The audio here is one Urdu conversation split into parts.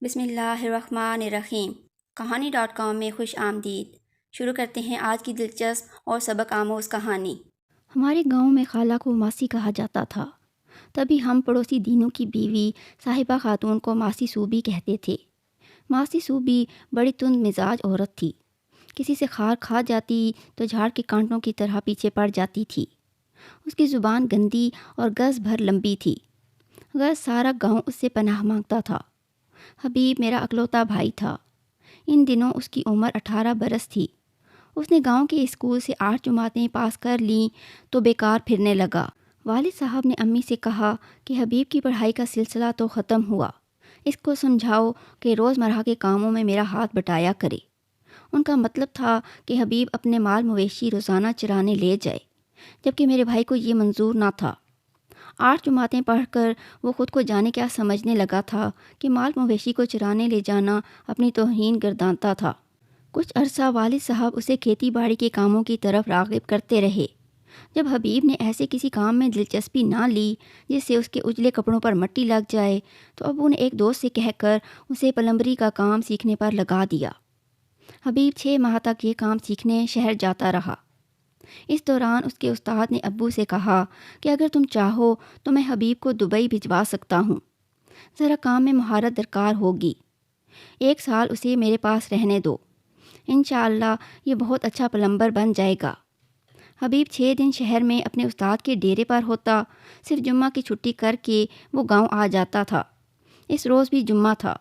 بسم اللہ الرحمن الرحیم کہانی.com میں خوش آمدید۔ شروع کرتے ہیں آج کی دلچسپ اور سبق آموز کہانی۔ ہمارے گاؤں میں خالہ کو ماسی کہا جاتا تھا۔ تبھی ہم پڑوسی دینوں کی بیوی صاحبہ خاتون کو ماسی صوبی کہتے تھے۔ ماسی صوبی بڑی تند مزاج عورت تھی۔ کسی سے خار کھا جاتی تو جھاڑ کے کانٹوں کی طرح پیچھے پڑ جاتی تھی۔ اس کی زبان گندی اور گز بھر لمبی تھی۔ گز سارا گاؤں اس سے پناہ مانگتا تھا۔ حبیب میرا اکلوتا بھائی تھا۔ ان دنوں اس کی عمر 18 برس تھی۔ اس نے گاؤں کے اسکول سے 8 جماعتیں پاس کر لیں تو بیکار پھرنے لگا۔ والد صاحب نے امی سے کہا کہ حبیب کی پڑھائی کا سلسلہ تو ختم ہوا، اس کو سمجھاؤ کہ روزمرہ کے کاموں میں میرا ہاتھ بٹایا کرے۔ ان کا مطلب تھا کہ حبیب اپنے مال مویشی روزانہ چرانے لے جائے، جبکہ میرے بھائی کو یہ منظور نہ تھا۔ 8 جماعتیں پڑھ کر وہ خود کو جانے کیا سمجھنے لگا تھا کہ مال مویشی کو چرانے لے جانا اپنی توہین گردانتا تھا۔ کچھ عرصہ والد صاحب اسے کھیتی باڑی کے کاموں کی طرف راغب کرتے رہے۔ جب حبیب نے ایسے کسی کام میں دلچسپی نہ لی جس سے اس کے اجلے کپڑوں پر مٹی لگ جائے تو ابو نے ایک دوست سے کہہ کر اسے پلمبری کا کام سیکھنے پر لگا دیا۔ حبیب 6 ماہ تک یہ کام سیکھنے شہر جاتا رہا۔ اس دوران اس کے استاد نے ابو سے کہا کہ اگر تم چاہو تو میں حبیب کو دبئی بھجوا سکتا ہوں، ذرا کام میں مہارت درکار ہوگی، 1 سال اسے میرے پاس رہنے دو، انشاءاللہ یہ بہت اچھا پلمبر بن جائے گا۔ حبیب 6 دن شہر میں اپنے استاد کے ڈیرے پر ہوتا، صرف جمعہ کی چھٹی کر کے وہ گاؤں آ جاتا تھا۔ اس روز بھی جمعہ تھا۔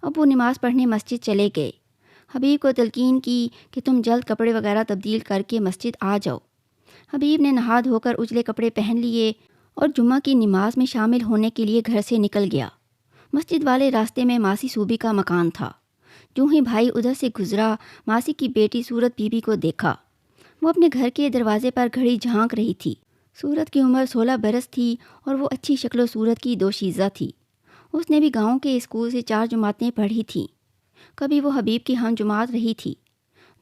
ابو نماز پڑھنے مسجد چلے گئے۔ حبیب کو تلقین کی کہ تم جلد کپڑے وغیرہ تبدیل کر کے مسجد آ جاؤ۔ حبیب نے نہا دھو کر اجلے کپڑے پہن لیے اور جمعہ کی نماز میں شامل ہونے کے لیے گھر سے نکل گیا۔ مسجد والے راستے میں ماسی صوبی کا مکان تھا۔ جو ہی بھائی ادھر سے گزرا، ماسی کی بیٹی صورت بی بی کو دیکھا۔ وہ اپنے گھر کے دروازے پر گھڑی جھانک رہی تھی۔ صورت کی عمر 16 برس تھی اور وہ اچھی شکل و صورت کی دوشیزہ تھی۔ اس نے بھی گاؤں کے اسکول سے 4 جماعتیں پڑھی تھیں۔ کبھی وہ حبیب کی ہم جماعت رہی تھی۔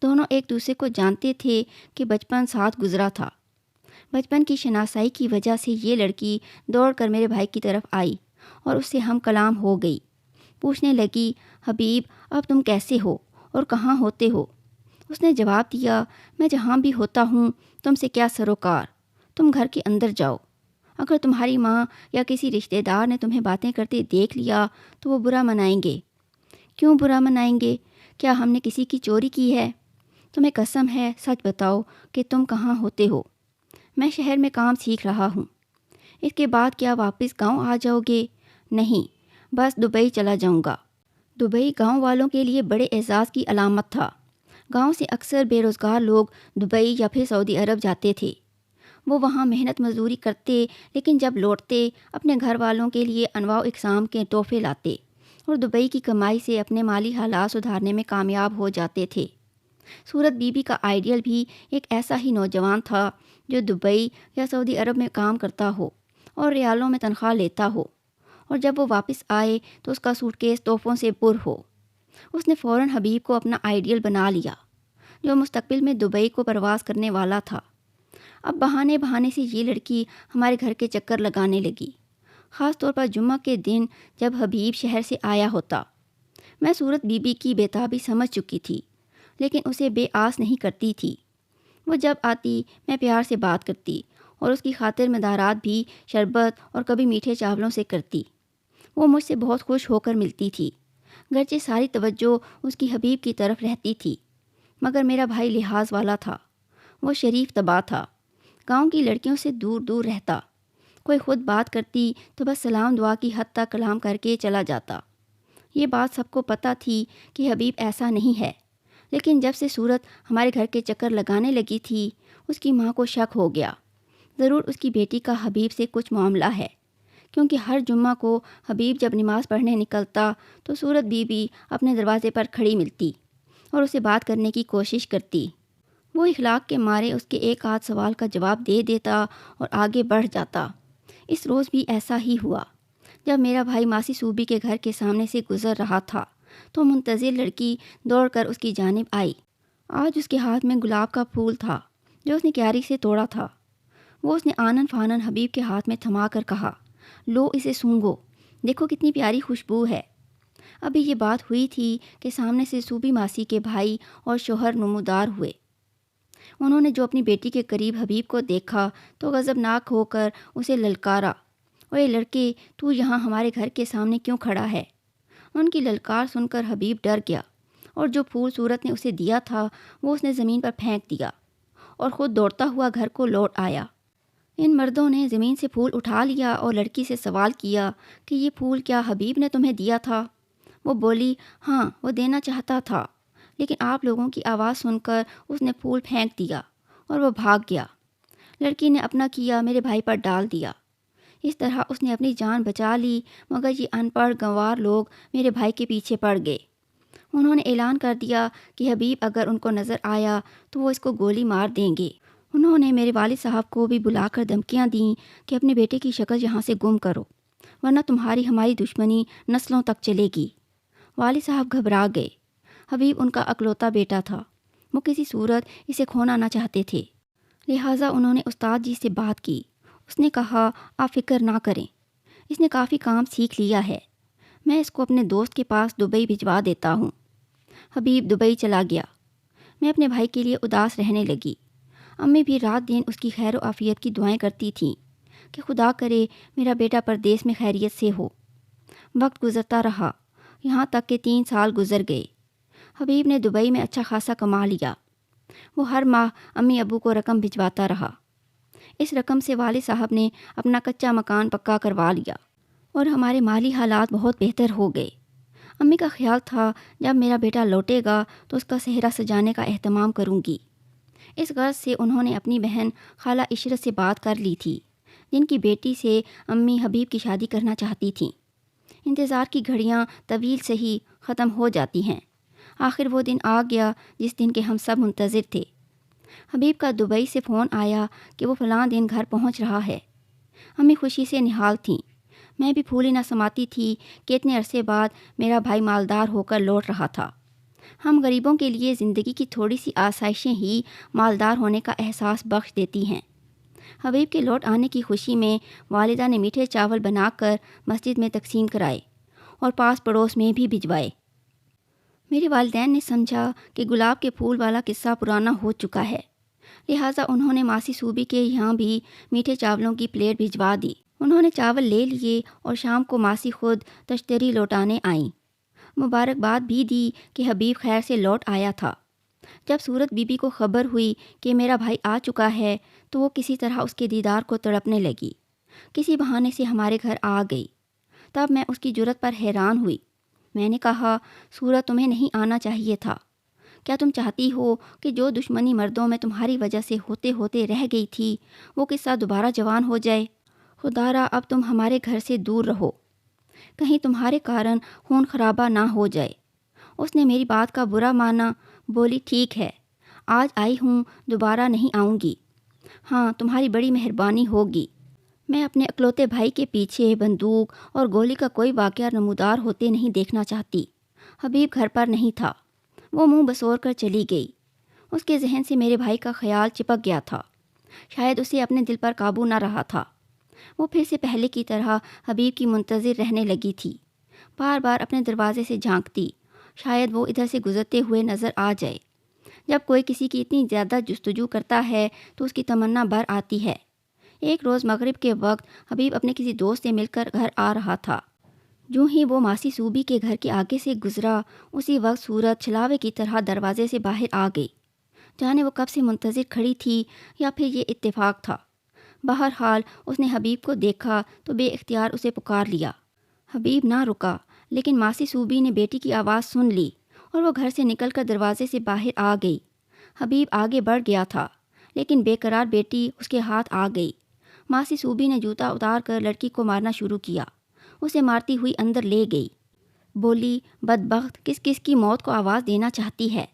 دونوں ایک دوسرے کو جانتے تھے کہ بچپن ساتھ گزرا تھا۔ بچپن کی شناسائی کی وجہ سے یہ لڑکی دوڑ کر میرے بھائی کی طرف آئی اور اس سے ہم کلام ہو گئی۔ پوچھنے لگی، حبیب اب تم کیسے ہو اور کہاں ہوتے ہو؟ اس نے جواب دیا، میں جہاں بھی ہوتا ہوں تم سے کیا سروکار، تم گھر کے اندر جاؤ۔ اگر تمہاری ماں یا کسی رشتہ دار نے تمہیں باتیں کرتے دیکھ لیا تو وہ برا منائیں گے۔ کیوں برا منائیں گے؟ کیا ہم نے کسی کی چوری کی ہے؟ تمہیں قسم ہے، سچ بتاؤ کہ تم کہاں ہوتے ہو۔ میں شہر میں کام سیکھ رہا ہوں۔ اس کے بعد کیا واپس گاؤں آ جاؤ گے؟ نہیں، بس دبئی چلا جاؤں گا۔ دبئی گاؤں والوں کے لیے بڑے اعزاز کی علامت تھا۔ گاؤں سے اکثر بے روزگار لوگ دبئی یا پھر سعودی عرب جاتے تھے۔ وہ وہاں محنت مزدوری کرتے، لیکن جب لوٹتے اپنے گھر والوں کے لیے انواع و اقسام کے تحفے لاتے اور دبئی کی کمائی سے اپنے مالی حالات سدھارنے میں کامیاب ہو جاتے تھے۔ صورت بی بی کا آئیڈیل بھی ایک ایسا ہی نوجوان تھا جو دبئی یا سعودی عرب میں کام کرتا ہو اور ریالوں میں تنخواہ لیتا ہو، اور جب وہ واپس آئے تو اس کا سوٹ کیس تحفوں سے پر ہو۔ اس نے فوراً حبیب کو اپنا آئیڈیل بنا لیا جو مستقبل میں دبئی کو پرواز کرنے والا تھا۔ اب بہانے بہانے سے یہ لڑکی ہمارے گھر کے چکر لگانے لگی، خاص طور پر جمعہ کے دن جب حبیب شہر سے آیا ہوتا۔ میں صورت بی بی کی بےتابی سمجھ چکی تھی، لیکن اسے بے آس نہیں کرتی تھی۔ وہ جب آتی میں پیار سے بات کرتی اور اس کی خاطر مدارات بھی شربت اور کبھی میٹھے چاولوں سے کرتی۔ وہ مجھ سے بہت خوش ہو کر ملتی تھی، گرچہ ساری توجہ اس کی حبیب کی طرف رہتی تھی، مگر میرا بھائی لحاظ والا تھا۔ وہ شریف طبع تھا، گاؤں کی لڑکیوں سے دور دور رہتا۔ کوئی خود بات کرتی تو بس سلام دعا کی حد تک کلام کر کے چلا جاتا۔ یہ بات سب کو پتہ تھی کہ حبیب ایسا نہیں ہے، لیکن جب سے صورت ہمارے گھر کے چکر لگانے لگی تھی اس کی ماں کو شک ہو گیا، ضرور اس کی بیٹی کا حبیب سے کچھ معاملہ ہے، کیونکہ ہر جمعہ کو حبیب جب نماز پڑھنے نکلتا تو صورت بی بی اپنے دروازے پر کھڑی ملتی اور اسے بات کرنے کی کوشش کرتی۔ وہ اخلاق کے مارے اس کے ایک آدھ سوال کا جواب دے دیتا اور آگے بڑھ جاتا۔ اس روز بھی ایسا ہی ہوا۔ جب میرا بھائی ماسی صوبی کے گھر کے سامنے سے گزر رہا تھا تو منتظر لڑکی دوڑ کر اس کی جانب آئی۔ آج اس کے ہاتھ میں گلاب کا پھول تھا جو اس نے کیاری سے توڑا تھا۔ وہ اس نے آنن فانن حبیب کے ہاتھ میں تھما کر کہا، لو اسے سونگھو، دیکھو کتنی پیاری خوشبو ہے۔ ابھی یہ بات ہوئی تھی کہ سامنے سے صوبی ماسی کے بھائی اور شوہر نمودار ہوئے۔ انہوں نے جو اپنی بیٹی کے قریب حبیب کو دیکھا تو غضبناک ہو کر اسے للکارا، اوے لڑکے، تو یہاں ہمارے گھر کے سامنے کیوں کھڑا ہے؟ ان کی للکار سن کر حبیب ڈر گیا اور جو پھول صورت نے اسے دیا تھا وہ اس نے زمین پر پھینک دیا اور خود دوڑتا ہوا گھر کو لوٹ آیا۔ ان مردوں نے زمین سے پھول اٹھا لیا اور لڑکی سے سوال کیا کہ یہ پھول کیا حبیب نے تمہیں دیا تھا؟ وہ بولی، ہاں، وہ دینا چاہتا تھا، لیکن آپ لوگوں کی آواز سن کر اس نے پھول پھینک دیا اور وہ بھاگ گیا۔ لڑکی نے اپنا کیا میرے بھائی پر ڈال دیا۔ اس طرح اس نے اپنی جان بچا لی، مگر یہ ان پڑھ گنوار لوگ میرے بھائی کے پیچھے پڑ گئے۔ انہوں نے اعلان کر دیا کہ حبیب اگر ان کو نظر آیا تو وہ اس کو گولی مار دیں گے۔ انہوں نے میرے والد صاحب کو بھی بلا کر دھمکیاں دیں کہ اپنے بیٹے کی شکل یہاں سے گم کرو، ورنہ تمہاری ہماری دشمنی نسلوں تک چلے گی۔ والد صاحب گھبرا گئے۔ حبیب ان کا اکلوتا بیٹا تھا، وہ کسی صورت اسے کھونا نہ چاہتے تھے، لہٰذا انہوں نے استاد جی سے بات کی۔ اس نے کہا، آپ فکر نہ کریں، اس نے کافی کام سیکھ لیا ہے، میں اس کو اپنے دوست کے پاس دبئی بھجوا دیتا ہوں۔ حبیب دبئی چلا گیا۔ میں اپنے بھائی کے لیے اداس رہنے لگی۔ امی بھی رات دن اس کی خیر و عافیت کی دعائیں کرتی تھیں کہ خدا کرے میرا بیٹا پردیس میں خیریت سے ہو۔ وقت گزرتا رہا، یہاں تک کہ 3 سال گزر گئے۔ حبیب نے دبئی میں اچھا خاصا کما لیا۔ وہ ہر ماہ امی ابو کو رقم بھجواتا رہا۔ اس رقم سے والد صاحب نے اپنا کچا مکان پکا کروا لیا اور ہمارے مالی حالات بہت بہتر ہو گئے۔ امی کا خیال تھا جب میرا بیٹا لوٹے گا تو اس کا صحرا سجانے کا اہتمام کروں گی۔ اس غرض سے انہوں نے اپنی بہن خالہ عشرت سے بات کر لی تھی، جن کی بیٹی سے امی حبیب کی شادی کرنا چاہتی تھیں۔ انتظار کی گھڑیاں طویل سے ہی ختم ہو جاتی ہیں۔ آخر وہ دن آ گیا جس دن کے ہم سب منتظر تھے۔ حبیب کا دبئی سے فون آیا کہ وہ فلاں دن گھر پہنچ رہا ہے۔ امی خوشی سے نہال تھیں۔ میں بھی پھولی نہ سماتی تھی کہ اتنے عرصے بعد میرا بھائی مالدار ہو کر لوٹ رہا تھا۔ ہم غریبوں کے لیے زندگی کی تھوڑی سی آسائشیں ہی مالدار ہونے کا احساس بخش دیتی ہیں۔ حبیب کے لوٹ آنے کی خوشی میں والدہ نے میٹھے چاول بنا کر مسجد میں تقسیم کرائے اور پاس پڑوس میں بھی بھجوائے۔ میرے والدین نے سمجھا کہ گلاب کے پھول والا قصہ پرانا ہو چکا ہے، لہٰذا انہوں نے ماسی صوبی کے یہاں بھی میٹھے چاولوں کی پلیٹ بھجوا دی۔ انہوں نے چاول لے لیے اور شام کو ماسی خود تشتری لوٹانے آئیں۔ مبارکباد بھی دی کہ حبیب خیر سے لوٹ آیا تھا۔ جب صورت بی بی کو خبر ہوئی کہ میرا بھائی آ چکا ہے تو وہ کسی طرح اس کے دیدار کو تڑپنے لگی، کسی بہانے سے ہمارے گھر آ گئی۔ تب میں اس کی جرت پر حیران ہوئی۔ میں نے کہا، صورت تمہیں نہیں آنا چاہیے تھا۔ کیا تم چاہتی ہو کہ جو دشمنی مردوں میں تمہاری وجہ سے ہوتے ہوتے رہ گئی تھی وہ قصہ دوبارہ جوان ہو جائے؟ خدا را اب تم ہمارے گھر سے دور رہو، کہیں تمہارے کارن خون خرابہ نہ ہو جائے۔ اس نے میری بات کا برا مانا، بولی، ٹھیک ہے، آج آئی ہوں، دوبارہ نہیں آؤں گی۔ ہاں، تمہاری بڑی مہربانی ہوگی۔ میں اپنے اکلوتے بھائی کے پیچھے بندوق اور گولی کا کوئی واقعہ نمودار ہوتے نہیں دیکھنا چاہتی۔ حبیب گھر پر نہیں تھا، وہ منہ بسور کر چلی گئی۔ اس کے ذہن سے میرے بھائی کا خیال چپک گیا تھا، شاید اسے اپنے دل پر قابو نہ رہا تھا۔ وہ پھر سے پہلے کی طرح حبیب کی منتظر رہنے لگی تھی، بار بار اپنے دروازے سے جھانکتی، شاید وہ ادھر سے گزرتے ہوئے نظر آ جائے۔ جب کوئی کسی کی اتنی زیادہ جستجو کرتا ہے تو اس کی تمنا بر آتی ہے۔ ایک روز مغرب کے وقت حبیب اپنے کسی دوست سے مل کر گھر آ رہا تھا۔ جو ہی وہ ماسی صوبی کے گھر کے آگے سے گزرا، اسی وقت صورت چھلاوے کی طرح دروازے سے باہر آ گئی۔ جانے وہ کب سے منتظر کھڑی تھی یا پھر یہ اتفاق تھا۔ بہرحال اس نے حبیب کو دیکھا تو بے اختیار اسے پکار لیا۔ حبیب نہ رکا، لیکن ماسی صوبی نے بیٹی کی آواز سن لی اور وہ گھر سے نکل کر دروازے سے باہر آ گئی۔ حبیب آگے بڑھ گیا تھا، لیکن بے قرار بیٹی اس کے ہاتھ آ گئی۔ ماسی صوبی نے جوتا اتار کر لڑکی کو مارنا شروع کیا، اسے مارتی ہوئی اندر لے گئی۔ بولی، بدبخت، کس کس کی موت کو آواز دینا چاہتی ہے،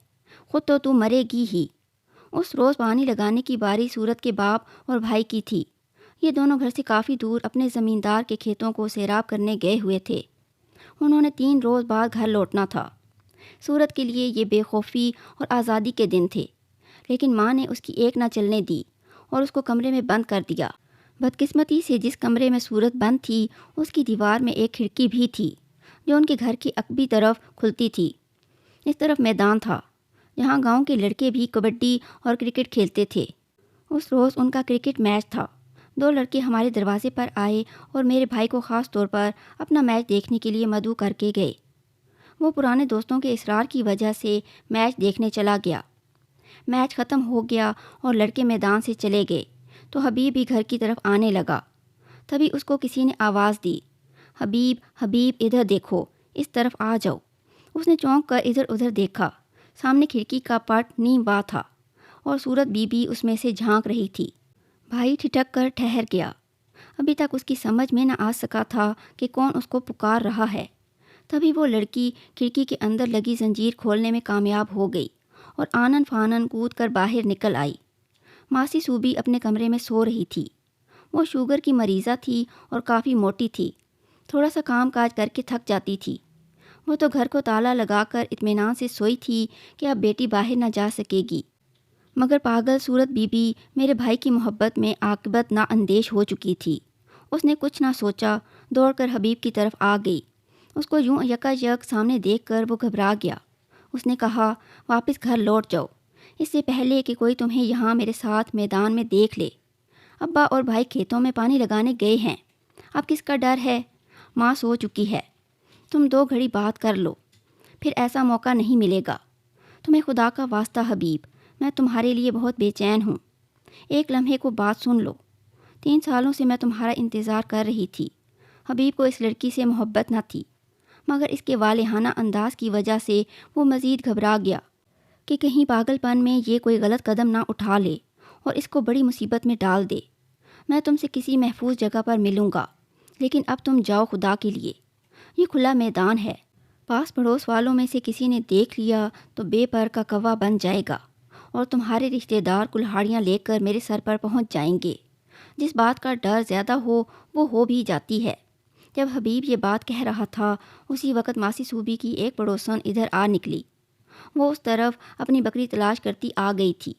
خود تو مرے گی ہی۔ اس روز پانی لگانے کی باری صورت کے باپ اور بھائی کی تھی۔ یہ دونوں گھر سے کافی دور اپنے زمیندار کے کھیتوں کو سیراب کرنے گئے ہوئے تھے۔ انہوں نے 3 روز بعد گھر لوٹنا تھا۔ صورت کے لیے یہ بے خوفی اور آزادی کے دن تھے، لیکن ماں نے اس کی ایک نہ چلنے دی اور اس کو کمرے میں بند کر دیا۔ بدقسمتی سے جس کمرے میں صورت بند تھی اس کی دیوار میں ایک کھڑکی بھی تھی جو ان کے گھر کی عقبی طرف کھلتی تھی۔ اس طرف میدان تھا جہاں گاؤں کے لڑکے بھی کبڈی اور کرکٹ کھیلتے تھے۔ اس روز ان کا کرکٹ میچ تھا۔ 2 لڑکے ہمارے دروازے پر آئے اور میرے بھائی کو خاص طور پر اپنا میچ دیکھنے کے لیے مدعو کر کے گئے۔ وہ پرانے دوستوں کے اصرار کی وجہ سے میچ دیکھنے چلا گیا۔ میچ ختم ہو گیا اور لڑکے میدان سے چلے گئے تو حبیب بھی گھر کی طرف آنے لگا۔ تبھی اس کو کسی نے آواز دی، حبیب حبیب ادھر دیکھو، اس طرف آ جاؤ۔ اس نے چونک کر ادھر ادھر دیکھا۔ سامنے کھڑکی کا پٹ نیم وا تھا اور صورت بی بی اس میں سے جھانک رہی تھی۔ بھائی ٹھٹک کر ٹھہر گیا۔ ابھی تک اس کی سمجھ میں نہ آ سکا تھا کہ کون اس کو پکار رہا ہے۔ تبھی وہ لڑکی کھڑکی کے اندر لگی زنجیر کھولنے میں کامیاب ہو گئی اور آنن فانن کود کر باہر نکل آئی۔ ماسی صوبی اپنے کمرے میں سو رہی تھی۔ وہ شوگر کی مریضہ تھی اور کافی موٹی تھی۔ تھوڑا سا کام کاج کر کے تھک جاتی تھی۔ وہ تو گھر کو تالا لگا کر اطمینان سے سوئی تھی کہ اب بیٹی باہر نہ جا سکے گی، مگر پاگل صورت بی بی میرے بھائی کی محبت میں عاقبت نا اندیش ہو چکی تھی۔ اس نے کچھ نہ سوچا، دوڑ کر حبیب کی طرف آ گئی۔ اس کو یوں یکا یک سامنے دیکھ کر وہ گھبرا گیا۔ اس نے کہا، واپس گھر لوٹ جاؤ، اس سے پہلے کہ کوئی تمہیں یہاں میرے ساتھ میدان میں دیکھ لے۔ ابا اور بھائی کھیتوں میں پانی لگانے گئے ہیں، اب کس کا ڈر ہے؟ ماں سو چکی ہے، تم 2 گھڑی بات کر لو، پھر ایسا موقع نہیں ملے گا۔ تمہیں خدا کا واسطہ حبیب، میں تمہارے لیے بہت بے چین ہوں، ایک لمحے کو بات سن لو۔ 3 سالوں سے میں تمہارا انتظار کر رہی تھی۔ حبیب کو اس لڑکی سے محبت نہ تھی، مگر اس کے والہانہ انداز کی وجہ سے وہ مزید گھبرا گیا کہ کہیں پاگل پن میں یہ کوئی غلط قدم نہ اٹھا لے اور اس کو بڑی مصیبت میں ڈال دے۔ میں تم سے کسی محفوظ جگہ پر ملوں گا، لیکن اب تم جاؤ خدا کے لیے، یہ کھلا میدان ہے۔ پاس پڑوس والوں میں سے کسی نے دیکھ لیا تو بے پر کا کوا بن جائے گا اور تمہارے رشتہ دار کلہاڑیاں لے کر میرے سر پر پہنچ جائیں گے۔ جس بات کا ڈر زیادہ ہو وہ ہو بھی جاتی ہے۔ جب حبیب یہ بات کہہ رہا تھا اسی وقت ماسی صوبی کی ایک پڑوسن ادھر آ نکلی۔ وہ اس طرف اپنی بکری تلاش کرتی آ گئی تھی۔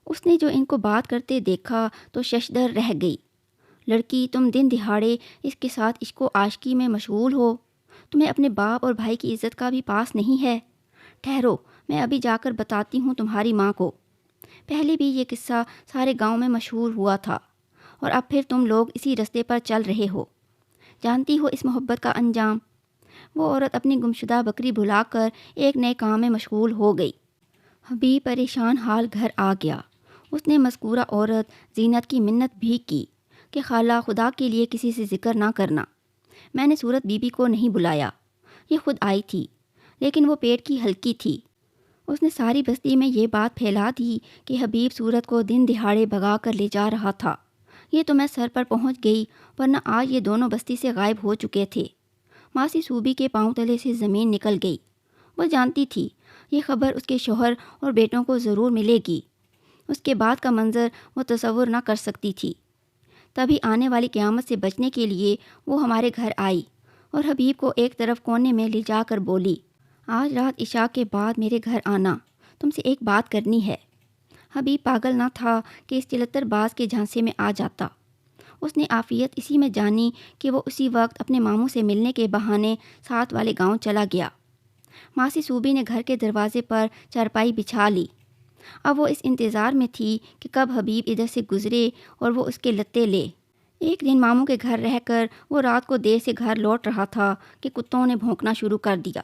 اس نے جو ان کو بات کرتے دیکھا تو ششدر رہ گئی۔ لڑکی، تم دن دہاڑے اس کے ساتھ عشق و عاشقی میں مشغول ہو، تمہیں اپنے باپ اور بھائی کی عزت کا بھی پاس نہیں ہے؟ ٹھہرو، میں ابھی جا کر بتاتی ہوں تمہاری ماں کو۔ پہلے بھی یہ قصہ سارے گاؤں میں مشہور ہوا تھا اور اب پھر تم لوگ اسی رستے پر چل رہے ہو۔ جانتی ہو اس محبت کا انجام؟ وہ عورت اپنی گمشدہ بکری بھلا کر ایک نئے کام میں مشغول ہو گئی۔ حبیب پریشان حال گھر آ گیا۔ اس نے مذکورہ عورت زینت کی منت بھی کی کہ خالہ خدا کے لیے کسی سے ذکر نہ کرنا۔ میں نے صورت بی بی کو نہیں بلایا، یہ خود آئی تھی، لیکن وہ پیٹ کی ہلکی تھی۔ اس نے ساری بستی میں یہ بات پھیلا دی کہ حبیب صورت کو دن دہاڑے بھگا کر لے جا رہا تھا۔ یہ تو میں سر پر پہنچ گئی، ورنہ آج یہ دونوں بستی سے غائب ہو چکے تھے۔ ماسی صوبی کے پاؤں تلے سے زمین نکل گئی۔ وہ جانتی تھی یہ خبر اس کے شوہر اور بیٹوں کو ضرور ملے گی۔ اس کے بعد کا منظر وہ تصور نہ کر سکتی تھی۔ تبھی آنے والی قیامت سے بچنے کے لیے وہ ہمارے گھر آئی اور حبیب کو ایک طرف کونے میں لے جا کر بولی، آج رات عشاء کے بعد میرے گھر آنا، تم سے ایک بات کرنی ہے۔ حبیب پاگل نہ تھا کہ اس چلتر باز کے جھانسے میں آ جاتا۔ اس نے عافیت اسی میں جانی کہ وہ اسی وقت اپنے ماموں سے ملنے کے بہانے ساتھ والے گاؤں چلا گیا۔ ماسی صوبی نے گھر کے دروازے پر چارپائی بچھا لی۔ اب وہ اس انتظار میں تھی کہ کب حبیب ادھر سے گزرے اور وہ اس کے لتے لے۔ ایک دن ماموں کے گھر رہ کر وہ رات کو دیر سے گھر لوٹ رہا تھا کہ کتوں نے بھونکنا شروع کر دیا۔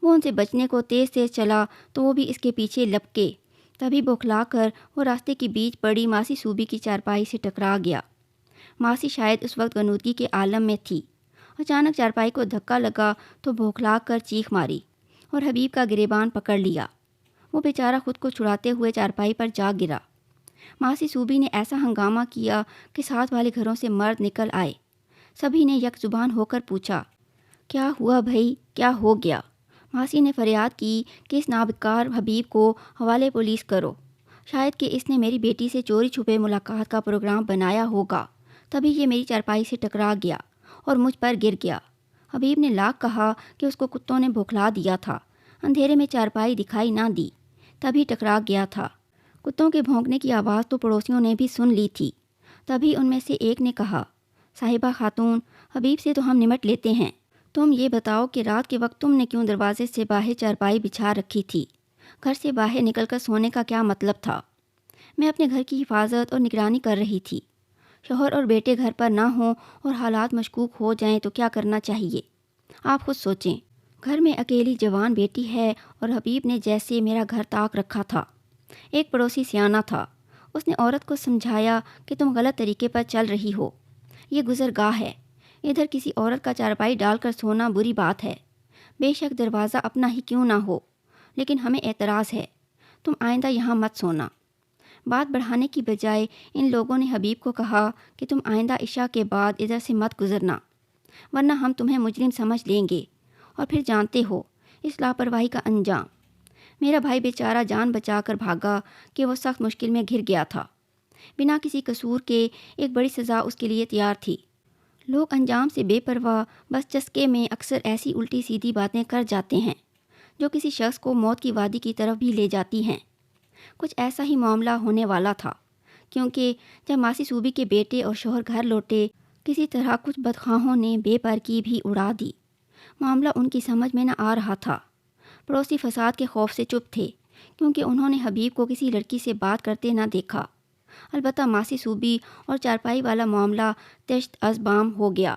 وہ ان سے بچنے کو تیز تیز چلا تو وہ بھی اس کے پیچھے لپکے۔ تبھی بوکھلا کر وہ راستے کے بیچ پڑی ماسی صوبی کی چارپائی سے ٹکرا گیا۔ ماسی شاید اس وقت غنودگی کے عالم میں تھی۔ اچانک چارپائی کو دھکا لگا تو بوکھلا کر چیخ ماری اور حبیب کا گریبان پکڑ لیا۔ وہ بیچارہ خود کو چھڑاتے ہوئے چارپائی پر جا گرا۔ ماسی صوبی نے ایسا ہنگامہ کیا کہ ساتھ والے گھروں سے مرد نکل آئے۔ سبھی نے یک زبان ہو کر پوچھا، کیا ہوا بھائی، کیا ہو گیا؟ ماسی نے فریاد کی کہ اس نابکار حبیب کو حوالے پولیس کرو، شاید کہ اس نے میری بیٹی سے چوری چھپے ملاقات کا پروگرام بنایا ہوگا، تبھی یہ میری چارپائی سے ٹکرا گیا اور مجھ پر گر گیا۔ حبیب نے لاکھ کہا کہ اس کو کتوں نے بھوکھلا دیا تھا، اندھیرے میں چارپائی دکھائی نہ دی، تبھی ٹکرا گیا تھا۔ کتوں کے بھونکنے کی آواز تو پڑوسیوں نے بھی سن لی تھی۔ تبھی ان میں سے ایک نے کہا، صاحبہ خاتون، حبیب سے تو ہم نمٹ لیتے ہیں، تم یہ بتاؤ کہ رات کے وقت تم نے کیوں دروازے سے باہر چارپائی بچھا رکھی تھی؟ گھر سے باہر نکل کر سونے کا کیا مطلب تھا؟ میں اپنے گھر کی حفاظت اور نگرانی کر رہی تھی۔ شوہر اور بیٹے گھر پر نہ ہوں اور حالات مشکوک ہو جائیں تو کیا کرنا چاہیے؟ آپ خود سوچیں۔ گھر میں اکیلی جوان بیٹی ہے اور حبیب نے جیسے میرا گھر طاق رکھا تھا۔ ایک پڑوسی سیانہ تھا، اس نے عورت کو سمجھایا کہ تم غلط طریقے پر چل رہی ہو، یہ گزرگاہ ہے، ادھر کسی عورت کا چارپائی ڈال کر سونا بری بات ہے، بے شک دروازہ اپنا ہی کیوں نہ ہو، لیکن ہمیں اعتراض ہے، تم آئندہ یہاں مت سونا۔ بات بڑھانے کی بجائے ان لوگوں نے حبیب کو کہا کہ تم آئندہ عشاء کے بعد ادھر سے مت گزرنا، ورنہ ہم تمہیں مجرم سمجھ لیں گے، اور پھر جانتے ہو اس لاپرواہی کا انجام۔ میرا بھائی بیچارہ جان بچا کر بھاگا کہ وہ سخت مشکل میں گھر گیا تھا، بنا کسی قصور کے ایک بڑی سزا اس کے لیے تیار تھی۔ لوگ انجام سے بے پرواہ بس چسکے میں اکثر ایسی الٹی سیدھی باتیں کر جاتے ہیں جو کسی شخص کو موت کی وادی کی طرف بھی لے جاتی ہیں۔ کچھ ایسا ہی معاملہ ہونے والا تھا، کیونکہ جب ماسی صوبی کے بیٹے اور شوہر گھر لوٹے، کسی طرح کچھ بدخواہوں نے بے پرکی بھی اڑا دی۔ معاملہ ان کی سمجھ میں نہ آ رہا تھا۔ پڑوسی فساد کے خوف سے چپ تھے، کیونکہ انہوں نے حبیب کو کسی لڑکی سے بات کرتے نہ دیکھا۔ البتہ ماسی صوبی اور چارپائی والا معاملہ تشت از بام ہو گیا۔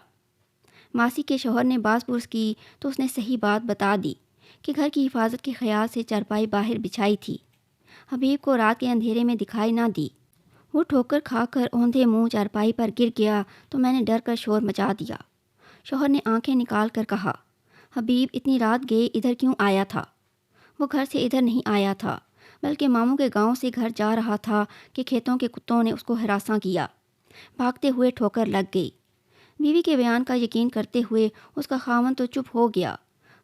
ماسی کے شوہر نے باز پرس کی تو اس نے صحیح بات بتا دی کہ گھر کی حفاظت کے خیال سے چارپائی باہر بچھائی تھی۔ حبیب کو رات کے اندھیرے میں دکھائی نہ دی۔ وہ ٹھوکر کھا کر اوندھے منہ چارپائی پر گر گیا تو میں نے ڈر کر شور مچا دیا۔ شوہر نے آنکھیں نکال کر کہا، حبیب اتنی رات گئے ادھر کیوں آیا تھا؟ وہ گھر سے ادھر نہیں آیا تھا، بلکہ ماموں کے گاؤں سے گھر جا رہا تھا کہ کھیتوں کے کتوں نے اس کو ہراساں کیا، بھاگتے ہوئے ٹھوکر لگ گئی۔ بیوی کے بیان کا یقین کرتے ہوئے اس کا خاوند تو چپ ہو گیا،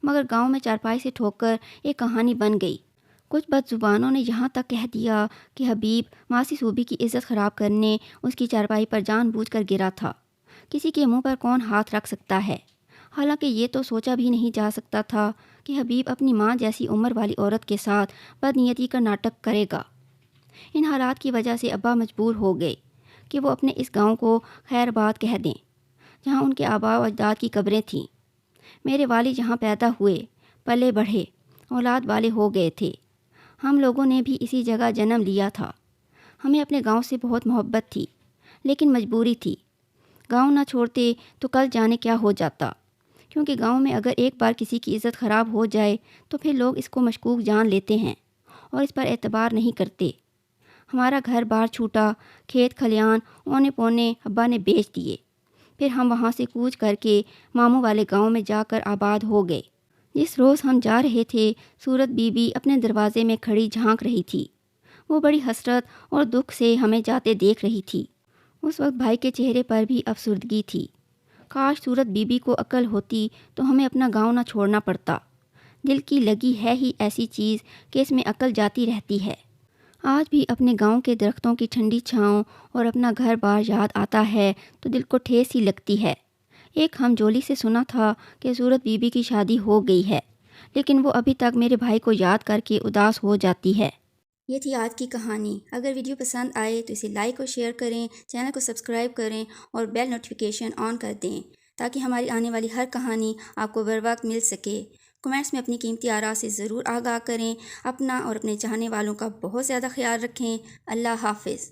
مگر گاؤں میں چارپائی سے ٹھوکر ایک کہانی بن گئی۔ کچھ بد زبانوں نے یہاں تک کہہ دیا کہ حبیب ماسی صوبی کی عزت خراب کرنے اس کی چارپائی پر جان بوجھ کر گرا تھا۔ کسی کے منہ پر کون ہاتھ رکھ سکتا ہے؟ حالانکہ یہ تو سوچا بھی نہیں جا سکتا تھا کہ حبیب اپنی ماں جیسی عمر والی عورت کے ساتھ بدنیتی کا ناٹک کرے گا۔ ان حالات کی وجہ سے ابا مجبور ہو گئے کہ وہ اپنے اس گاؤں کو خیر آباد کہہ دیں، جہاں ان کے آباء و اجداد کی قبریں تھیں۔ میرے والد یہاں پیدا ہوئے، پلے بڑھے، اولاد والے ہو گئے تھے۔ ہم لوگوں نے بھی اسی جگہ جنم لیا تھا۔ ہمیں اپنے گاؤں سے بہت محبت تھی، لیکن مجبوری تھی۔ گاؤں نہ چھوڑتے تو کل جانے کیا ہو جاتا، کیونکہ گاؤں میں اگر ایک بار کسی کی عزت خراب ہو جائے تو پھر لوگ اس کو مشکوک جان لیتے ہیں اور اس پر اعتبار نہیں کرتے۔ ہمارا گھر بار چھوٹا، کھیت کھلیان اونے پونے ابا نے بیچ دیے، پھر ہم وہاں سے کوچ کر کے ماموں والے گاؤں میں جا کر آباد ہو گئے۔ جس روز ہم جا رہے تھے، صورت بی بی اپنے دروازے میں کھڑی جھانک رہی تھی۔ وہ بڑی حسرت اور دکھ سے ہمیں جاتے دیکھ رہی تھی۔ اس وقت بھائی کے چہرے پر بھی افسردگی تھی۔ کاش صورت بی بی کو عقل ہوتی تو ہمیں اپنا گاؤں نہ چھوڑنا پڑتا۔ دل کی لگی ہے ہی ایسی چیز کہ اس میں عقل جاتی رہتی ہے۔ آج بھی اپنے گاؤں کے درختوں کی ٹھنڈی چھاؤں اور اپنا گھر بار یاد آتا ہے تو دل کو ٹھیس ہی لگتی ہے۔ ایک ہم جولی سے سنا تھا کہ صورت بی بی کی شادی ہو گئی ہے، لیکن وہ ابھی تک میرے بھائی کو یاد کر کے اداس ہو جاتی ہے۔ یہ تھی آج کی کہانی۔ اگر ویڈیو پسند آئے تو اسے لائک اور شیئر کریں، چینل کو سبسکرائب کریں اور بیل نوٹیفیکیشن آن کر دیں تاکہ ہماری آنے والی ہر کہانی آپ کو بر وقت مل سکے۔ کمنٹس میں اپنی قیمتی آراء سے ضرور آگاہ کریں۔ اپنا اور اپنے چاہنے والوں کا بہت زیادہ خیال رکھیں۔ اللہ حافظ۔